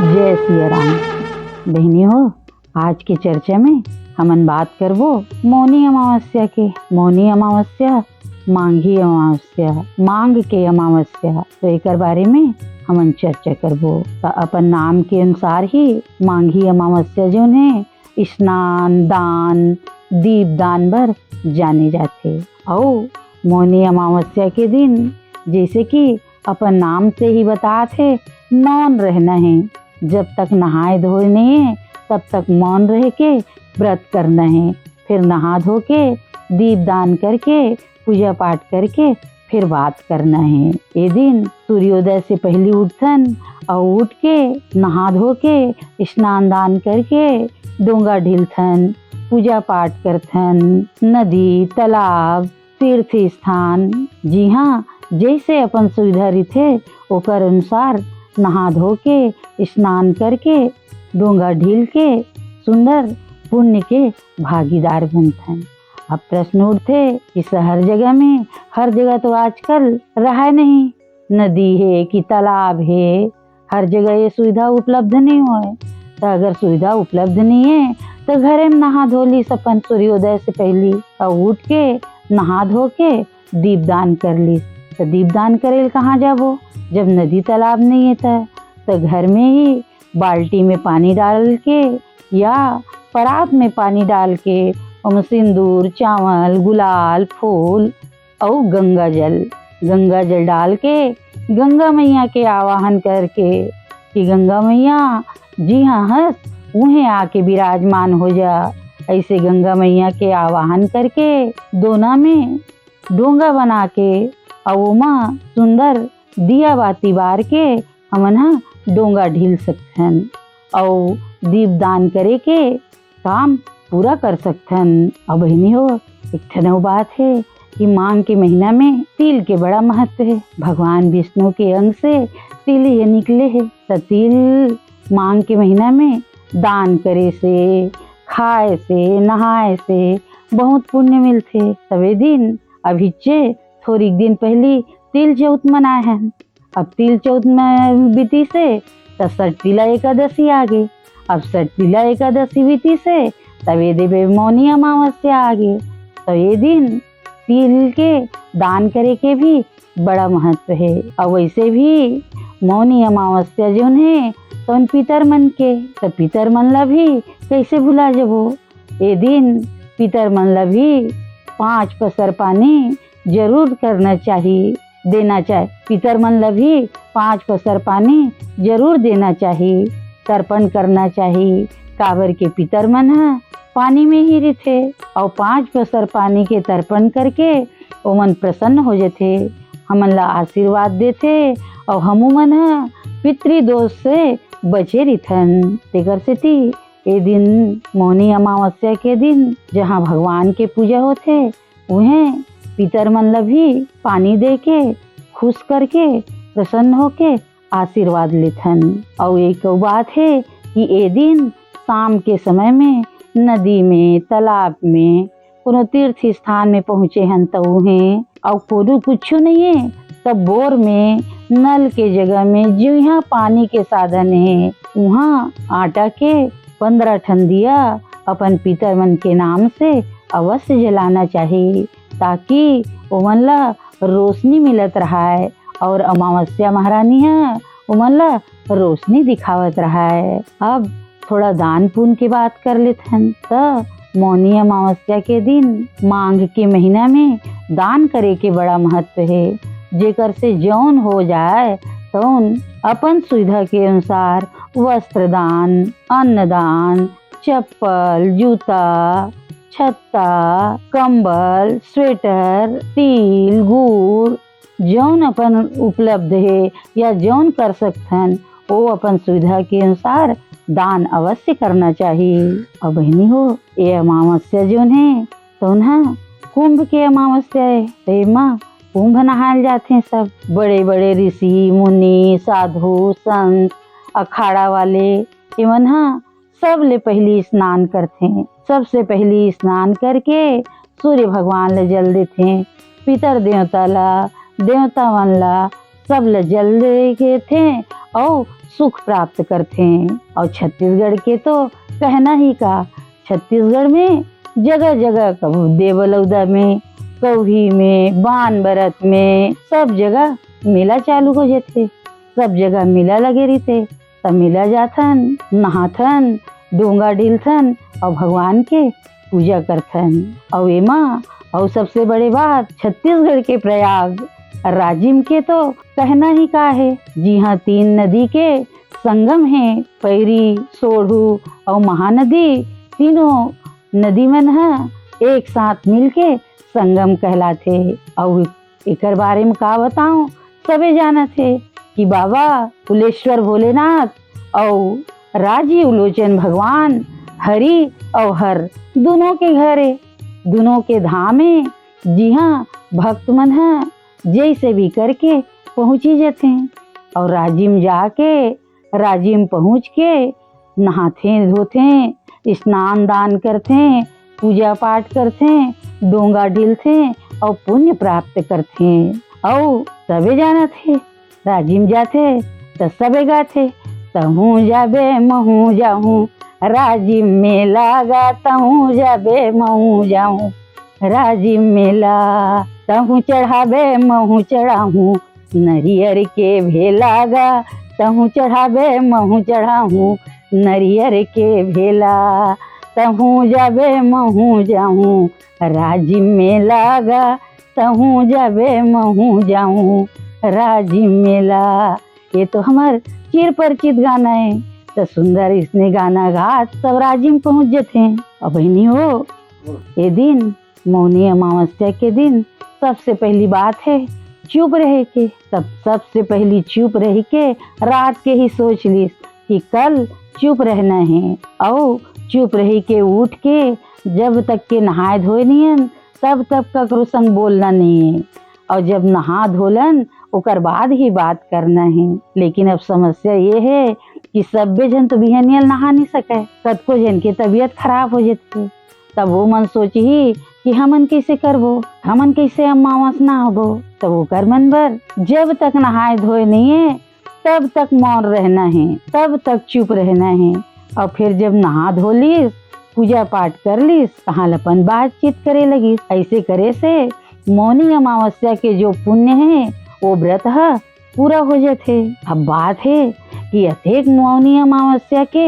जय सिया राम। बहनी हो, आज की चर्चा में हमन बात करबो मौनी अमावस्या के। मौनी अमावस्या मांघी अमावस्या, मांग के अमावस्या, तो एकर बारे में हमन चर्चा करबो। तो अपन नाम के अनुसार ही मांघी अमावस्या जो है स्नान दान दीप दान बर जाने जाते। और मौनी अमावस्या के दिन जैसे कि अपन नाम से ही बताते मौन रहना है। जब तक नहाए धोए नहीं है तब तक मौन रह के व्रत करना है। फिर नहा धो के दीप दान करके पूजा पाठ करके फिर बात करना है। ये दिन सूर्योदय से पहले उठन और उठ के नहा धो के स्नान दान करके डोंगा ढिलथन, पूजा पाठ करथन। नदी तालाब तीर्थ स्थान, जी हाँ, जैसे अपन सुविधा रही ओकर अनुसार नहा धो के स्नान करके डोंगा ढील के सुंदर पुण्य के भागीदार बनथन। अब प्रश्न उठते कि हर जगह में, हर जगह तो आजकल रहा नहीं, नदी है कि तालाब है, हर जगह ये सुविधा उपलब्ध नहीं होए। तो अगर सुविधा उपलब्ध नहीं है तो घरे में नहा धो ली अपन सूर्योदय से पहले और उठ के नहा धो के दीपदान कर ली। तो दीपदान करे कहाँ जाबो जब नदी तालाब नहीं है? तो घर में ही बाल्टी में पानी डाल के या परात में पानी डाल के उसमें सिंदूर चावल गुलाल फूल और गंगा जल डाल के गंगा मैया के आवाहन करके कि गंगा मैया जी हाँ हंस उन्हें आके विराजमान हो जा। ऐसे गंगा मैया के आवाहन करके दोना में डोंगा बना के और उमा सुंदर दिया बाती बार के हमन डोंगा ढील सकथन और दीप दान करे के काम पूरा कर सकथन। और बहनी हो, एक ठनौ बात है कि मांग के महीना में तिल के बड़ा महत्व है। भगवान विष्णु के अंग से तिल ये निकले है। तो तिल मांग के महीना में दान करे से, खाए से, नहाए से बहुत पुण्य मिलते। तवे दिन अभिचे थोड़ी दिन पहले तिल चौथ मनाए हैं। अब तिल चौथ में बीती से तो सटतिला एकादशी आ गई। अब सटतिला एकादशी बीती से तब ये देवे मौनी अमावस्या आ गई। तो ये दिन तिल के दान करे के भी बड़ा महत्व है। और वैसे भी मौनी अमावस्या जो है तो उन पितर मन के, तो पितर मन ला भी कैसे भुला जबो। ये दिन पितर मन ला भी 5 पसर पानी जरूर करना चाहिए, देना चाहिए। पितर मन ला भी 5 पसर पानी जरूर देना चाहिए, तर्पण करना चाहिए। काबर के पितर मन पानी में ही रहते और 5 पसर पानी के तर्पण करके वो मन प्रसन्न हो जाते, हमन ला आशीर्वाद देते और हमू मन पितृदोष से बचे रहथन। तेकर सेती ये दिन मौनी अमावस्या के दिन जहाँ भगवान के पूजा होते उन्हें पितर मन ला भी पानी दे के खुश करके प्रसन्न होके आशीर्वाद लेथन। और एक बात है कि ये दिन शाम के समय में नदी में तालाब में कोनो तीर्थ स्थान में पहुँचे हन तो उन्हें और कोनो कुछ नहीं है तब बोर में नल के जगह में जो यहाँ पानी के साधन है वहाँ आटा के 15 ठन दिया अपन पितर मन के नाम से अवश्य जलाना चाहिए, ताकि ओमन ला रोशनी मिलत रहा है और अमावस्या महारानी है ओमन ला रोशनी दिखावत रहा है। अब थोड़ा दान पुण्य की बात कर लेते हैं। तो मौनी अमावस्या के दिन मांग के महीना में दान करे के बड़ा महत्व है। जेकर से जौन हो जाए तो अपन सुविधा के अनुसार वस्त्र दान, अन्न दान, चप्पल, जूता, छत्ता, कंबल, स्वेटर, तिल, गुड़ जौन अपन उपलब्ध है या जौन कर सकथन वो अपन सुविधा के अनुसार दान अवश्य करना चाहिए। और बहनी हो, ये अमावस्या जौन है तो कुंभ के अमावस्या है। तो माँ कुंभ नहाए जाते हैं सब बड़े बड़े ऋषि मुनि साधु संत अखाड़ा वाले एमन सब ले पहली स्नान करते हैं। सबसे पहली स्नान करके सूर्य भगवान ले जल देते हैं। पितर देवता ला देवता मन ला सब ल जल के थे और सुख प्राप्त करते। और छत्तीसगढ़ के तो कहना ही का, छत्तीसगढ़ में जगह जगह कबू देवलौदा में, कौही में, बानबरत में, सब जगह मेला चालू हो जाते। सब जगह मेला लगे रहते। तब मेला जाथन, नहाथन, डोंगा ढिलथन और भगवान के पूजा करथन। और एमा और सबसे बड़े बात, छत्तीसगढ़ के प्रयाग राजिम के तो कहना ही का है। जी हाँ, 3 नदी के संगम है, पैरी, सोढ़ू और महानदी। तीनों नदी मन है एक साथ मिलके संगम कहलाथे। और एकर बारे में का बताऊं, सबे जाना थे कि बाबा कुलेश्वर भोलेनाथ और राजीव लोचन भगवान हरि और हर दोनों के घरे, दोनों के धामे। जी हाँ, भक्त मन है जैसे भी करके पहुँची जाते। और राजिम जाके, राजिम पहुँच के नहाते धोते, स्नान दान करते, पूजा पाठ करते, डोंगा ढिलते और पुण्य प्राप्त करते। और सबे जाना थे राजिम जाते तो सबे गाते, तहूँ जाबे महू जाऊँ, राजिम मेला गा तहूँ जाबे महू जाऊँ, राजिम मेला तहूँ चढ़ाबे महू चढ़ाऊँ, नरियर के भेला गा तहूँ चढ़ाबे महू चढ़ाऊँ, नरियर के भेला तहूँ जाबे महू जाऊँ, राजिम मेला गा तहूँ जाबे महू जाऊँ, राजिम मेला। ये तो हमार चिर परिचित गाना है। तो सुंदर इसने गाना गा सब राजिम पहुँच जाते। अब बहनी हो, ये दिन मौनी अमावस्या के दिन सबसे पहली बात है चुप रहे के। तब सबसे पहली चुप रह के रात के ही सोच ली कि कल चुप रहना है। और चुप रह के उठ के जब तक के नहाए धोए नहीं तब तक ककरो संग बोलना नहीं है। और जब नहा धोलन ओकर बाद ही बात करना है। लेकिन अब समस्या ये है कि सब्बे जन तो बिहनियल नहा नहीं सके, कतको जन की तबीयत खराब हो जाती। तब वो मन सोची कि हमन कैसे करबो, हमन कैसे अमावस नहाबो। तब वो कर मन बर जब तक नहाए धोए नहीं है तब तक मौन रहना है, तब तक चुप रहना है। और फिर जब नहा धो लीस, पूजा पाठ कर लीस, कहाँ अपन बातचीत करे लगी। ऐसे करे से मौनी अमावस्या के जो पुण्य है वो व्रत है पूरा हो जाते। अब बात है कि अत्येक मौनी अमावस्या के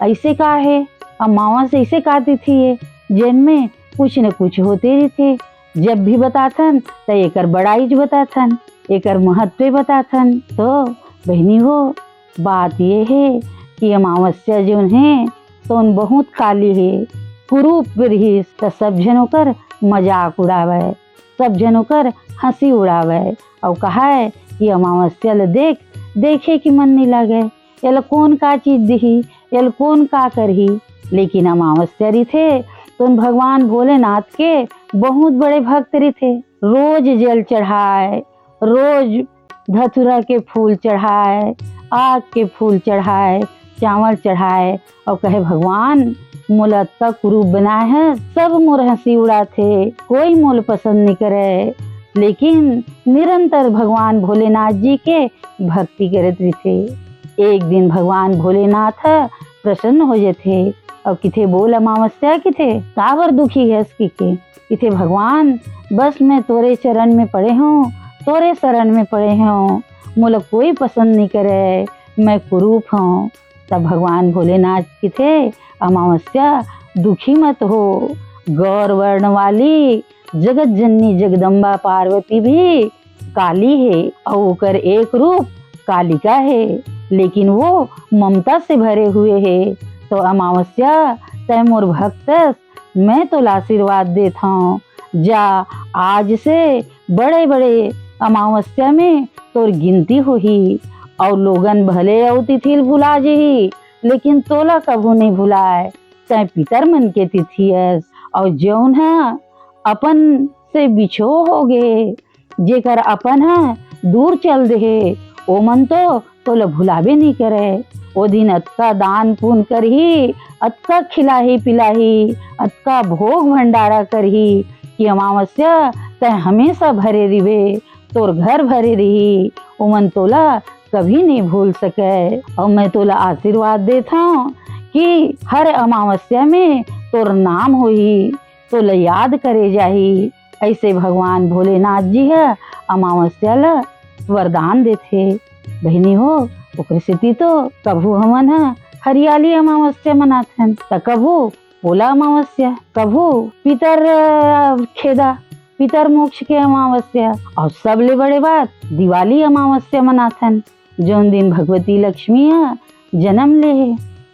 ऐसे का है, अमावस ऐसे काती थी है जिनमें कुछ न कुछ होते रहते। जब भी बताथन तो एकर बड़ाई बताथन, एकर महत्व बताथन। तो बहनी हो, बात ये है कि अमावस्या जो है तो उन बहुत काली है, कुरूप रही। तो सब जनों कर मजाक उड़ावे, सब जनों कर हंसी उड़ावे और कहा है कि अमावस्या ल देखे कि मन नहीं लगे, ये कौन का चीज दिही, ये कौन का करही। लेकिन अमावस्या री थे तो उन भगवान भोलेनाथ के बहुत बड़े भक्त री थे। रोज जल चढ़ाए, रोज धतूरा के फूल चढ़ाए, आग के फूल चढ़ाए, चावल चढ़ाए और कहे भगवान मोल अत्ता कुरूप बनाए हैं, सब मोर हंसी उड़ाते, कोई मोल पसंद नहीं करे। लेकिन निरंतर भगवान भोलेनाथ जी के भक्ति करते थे। एक दिन भगवान भोलेनाथ प्रसन्न हो जाते और किथे बोल अमावस्या किथे काबर दुखी है इसकी के किथे भगवान बस मैं तोरे चरण में पड़े हूँ, तोरे शरण में पड़े हूँ, मोला कोई पसंद नहीं करे, मैं कुरूप हूँ। तब भगवान भोलेनाथ किथे अमावस्या दुखी मत हो, गौर वर्ण वाली जगत जननी जगदम्बा पार्वती भी काली है और ओकर एक रूप कालिका है, लेकिन वो ममता से भरे हुए है। तो अमावस्या तय मोर भक्तस मैं तो आशीर्वाद देता हूँ, जा आज से बड़े बड़े अमावस्या में तोर गिनती होही और लोगन भले और तिथि भुला जही, लेकिन तोला कभू नहीं भुलाए। तय पितर मन के तिथि और जौन है अपन से बिछो हो गए, जेकर अपन है दूर चल दे, ओ मन तो तोला भुलाबे नहीं करे। ओ दिन अतका दान पुण्य करही, अतका खिलाही पिलाही, अतका भोग भंडारा करही कि अमावस्या तय हमेशा भरे रिवे, तोर घर भरे रही, उमन तोला कभी नहीं भूल सके। और मैं तोला आशीर्वाद देता हूँ कि हर अमावस्या में तोर नाम होही, तोला याद करे जाही। ऐसे भगवान भोलेनाथ जी है अमावस्या ला वरदान देथे। बहनी हो, ओकर सेती तो कभू हमन है हरियाली अमावस्या मनाथन, त कभू ओला अमावस्या, कभू पितर खेदा पितर मोक्ष के अमावस्या, और सबले बड़े बात दिवाली अमावस्या मनाथन। जोन दिन भगवती लक्ष्मी जन्म ले है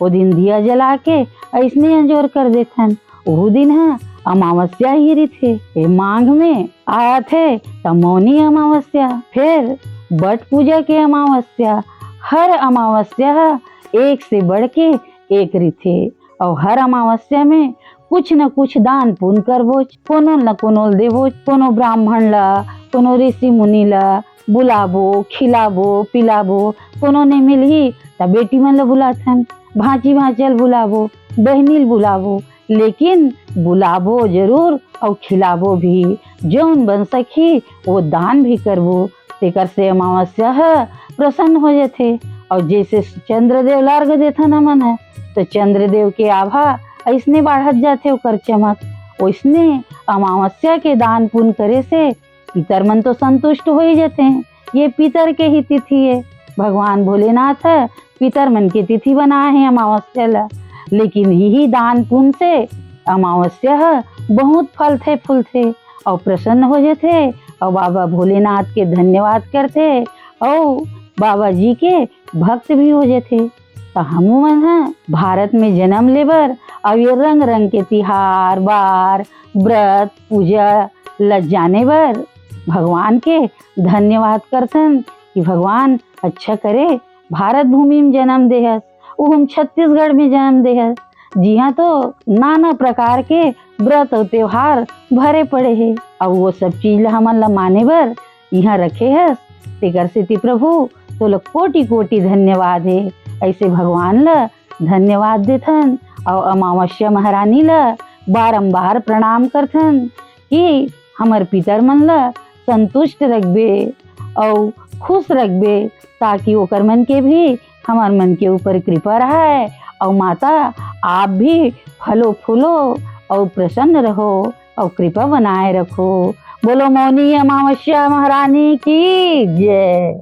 वो दिन दिया जला के ऐसने अंजोर कर देथन। वो दिन है अमावस्या ही रही थे। माघ में आया थे तब मौनी अमावस्या, फिर बट पूजा के अमावस्या। हर अमावस्या एक से बढ़ के एक रीथे, और हर अमावस्या में कुछ न कुछ दान पुण्य करबो, कोनो न कोनो देवो, कोनो ब्राह्मण ला, कोनो ऋषि मुनि ला बुलाबो, खिलाबो पिलाबो। कोनो ने मिलही तब बेटी मन ला बुलाथन, भांची भांचल बुलाबो, बहनील बुलाबो, लेकिन बुलाबो जरूर और खिलाबो भी। जौन बन सकी वो दान भी करबो, तेकर से अमावस्या है प्रसन्न हो जाते। और जैसे चंद्रदेव लार्ग देथन हमन है तो चंद्रदेव के आभा ऐसने बढ़त जाते ओकर चमक। वैसने अमावस्या के दान पुण्य करे से पितर मन तो संतुष्ट हो ही जाते हैं। ये पितर के ही तिथि है, भगवान भोलेनाथ है पितर मन की तिथि बनाए हैं अमावस्या ला। लेकिन यही दान पुण्य से अमावस्या है बहुत फल थे फूल थे और प्रसन्न हो जाते, और बाबा भोलेनाथ के धन्यवाद करते और बाबा जी के भक्त भी हो जाते। तो हम मन है भारत में जन्म लेबर और ये रंग रंग के तिहार बार व्रत पूजा ल जाने बर भगवान के धन्यवाद करथन कि भगवान अच्छा करे भारत भूमि में जन्म देहस, वो हम छत्तीसगढ़ में जन्म देहस, जिहाँ तो नाना प्रकार के व्रत और त्योहार भरे पड़े है। और वो सब चीज ला हमन ला माने बर यहाँ रखे है। तेकर सेती प्रभु तो ला कोटि कोटि धन्यवाद है। ऐसे भगवान ला धन्यवाद देथन और अमावस्या महारानी ला बारंबार प्रणाम करथन कि हमर पितर मन ला संतुष्ट रखबे और खुश रखबे, ताकि ओकर मन के भी हमार मन के ऊपर कृपा रहे। और माता आप भी फलो फूलो और प्रसन्न रहो और कृपा बनाए रखो। बोलो मौनी अमावस्या महारानी की जय।